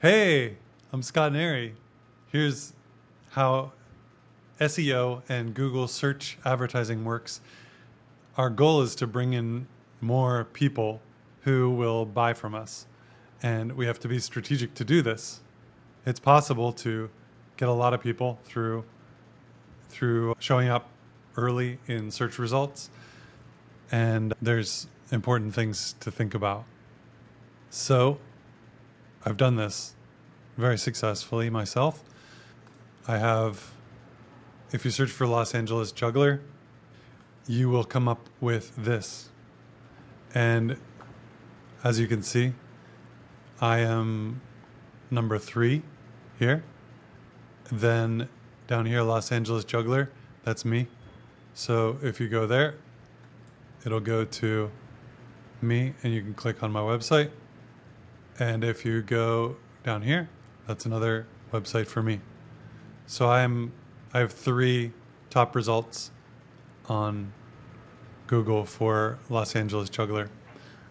Hey, I'm Scott Neri. Here's how SEO and Google search advertising works. Our goal is to bring in more people who will buy from us, and we have to be strategic to do this. It's possible to get a lot of people through showing up early in search results, and there's important things to think about. So, I've done this very successfully myself. If you search for Los Angeles juggler, you will come up with this. And as you can see, I am number 3 here. Then down here, Los Angeles juggler, that's me. So if you go there, it'll go to me and you can click on my website. And if you go down here, that's another website for me. So I have 3 top results on Google for Los Angeles juggler.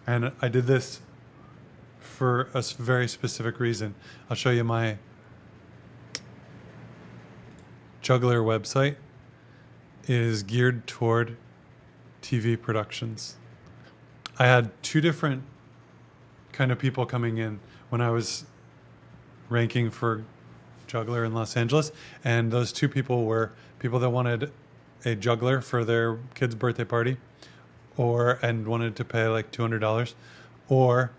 And I did this for a very specific reason. I'll show you my juggler website is geared toward TV productions. I had 2 different kind of people coming in when I was ranking for juggler in Los Angeles, and those 2 people were people that wanted a juggler for their kid's birthday party and wanted to pay like $200, or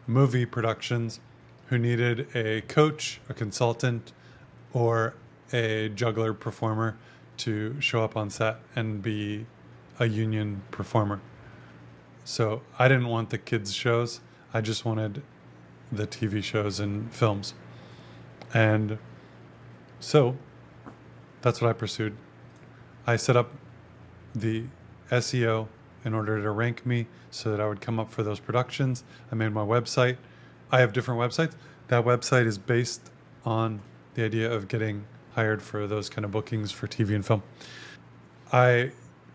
movie productions who needed a coach, a consultant, or a juggler performer to show up on set and be a union performer. So I didn't want the kids shows. I just wanted the TV shows and films. And so that's what I pursued. I set up the SEO in order to rank me so that I would come up for those productions. I made my website. I have different websites. That website is based on the idea of getting hired for those kind of bookings for TV and film. I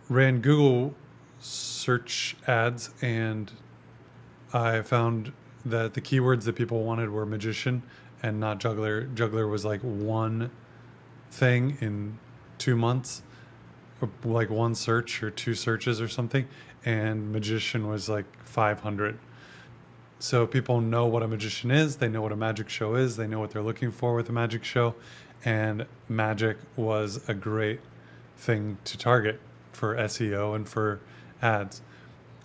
ran Google search ads, and I found that the keywords that people wanted were magician and not juggler. Juggler was like one thing in 2 months, or like one search or 2 searches or something, and magician was like 500. So people know what a magician is, they know what a magic show is, they know what they're looking for with a magic show, and magic was a great thing to target for SEO and for ads.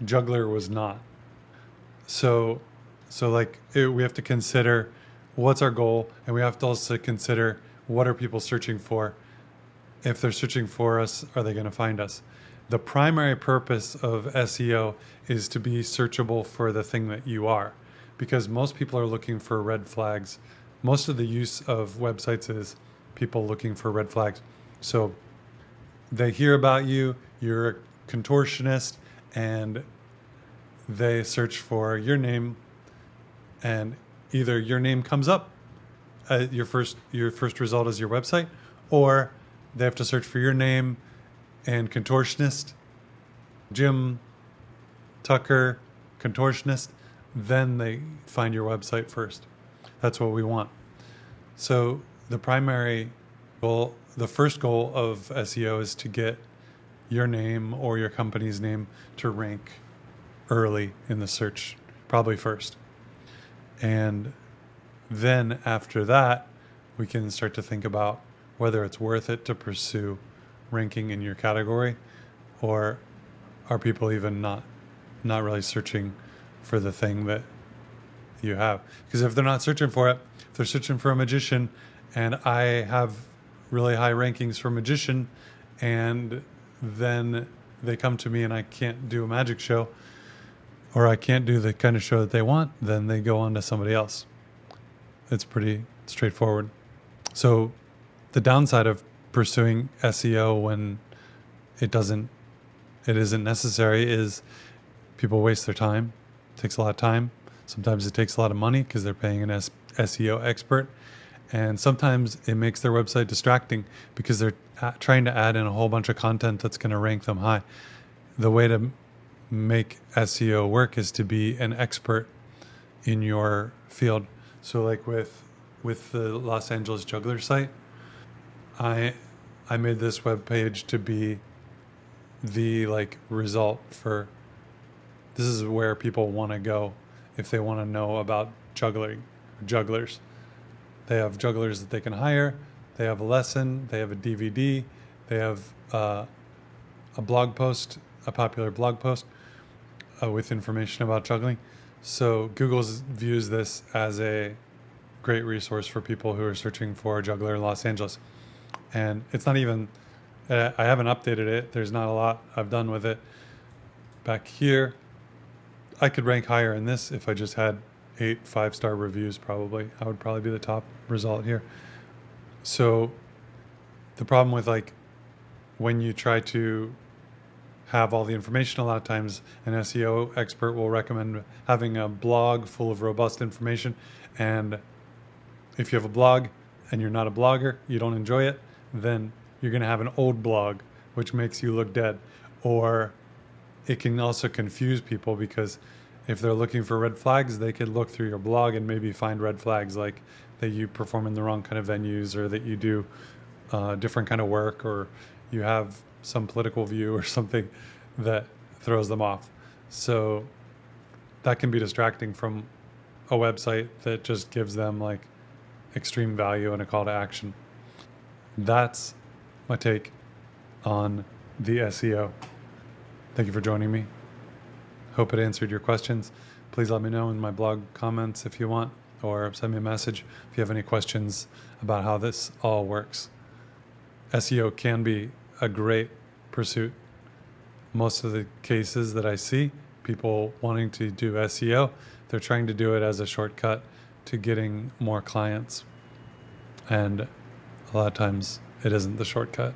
Juggler was not. So we have to consider what's our goal, and we have to also consider what are people searching for. If they're searching for us, are they going to find us? The primary purpose of SEO is to be searchable for the thing that you are, because most people are looking for red flags. Most of the use of websites is people looking for red flags. So they hear about you, you're a contortionist, and they search for your name, and either your name comes up, your first result is your website, or they have to search for your name and contortionist, Jim Tucker, contortionist, then they find your website first. That's what we want. So the primary goal, the first goal of SEO is to get your name or your company's name to rank early in the search, probably first. And then after that, we can start to think about whether it's worth it to pursue ranking in your category, or are people even not really searching for the thing that you have. Because if they're not searching for it, if they're searching for a magician, and I have really high rankings for magician, and then they come to me and I can't do a magic show, or I can't do the kind of show that they want, then they go on to somebody else. It's pretty straightforward. So the downside of pursuing SEO when it isn't necessary is people waste their time. It takes a lot of time. Sometimes it takes a lot of money because they're paying an SEO expert. And sometimes it makes their website distracting because they're trying to add in a whole bunch of content that's going to rank them high. The way to make SEO work is to be an expert in your field. So like with the Los Angeles Juggler site, I made this web page to be the like result for, this is where people want to go if they want to know about jugglers. They have jugglers that they can hire. They have a lesson. They have a DVD. They have a blog post, a popular blog post with information about juggling. So Google views this as a great resource for people who are searching for a juggler in Los Angeles. And it's not even, I haven't updated it. There's not a lot I've done with it. Back here, I could rank higher in this if I just had 8 5-star reviews probably. I would probably be the top result here. So the problem with like when you try to have all the information, a lot of times an SEO expert will recommend having a blog full of robust information. And if you have a blog and you're not a blogger, you don't enjoy it, then you're going to have an old blog, which makes you look dead. Or it can also confuse people because if they're looking for red flags, they could look through your blog and maybe find red flags like that you perform in the wrong kind of venues, or that you do different kind of work, or you have some political view or something that throws them off. So that can be distracting from a website that just gives them like extreme value and a call to action. That's my take on the SEO. Thank you for joining me. Hope it answered your questions. Please let me know in my blog comments if you want, or send me a message if you have any questions about how this all works. SEO can be a great pursuit. Most of the cases that I see, people wanting to do SEO, they're trying to do it as a shortcut to getting more clients. And a lot of times it isn't the shortcut.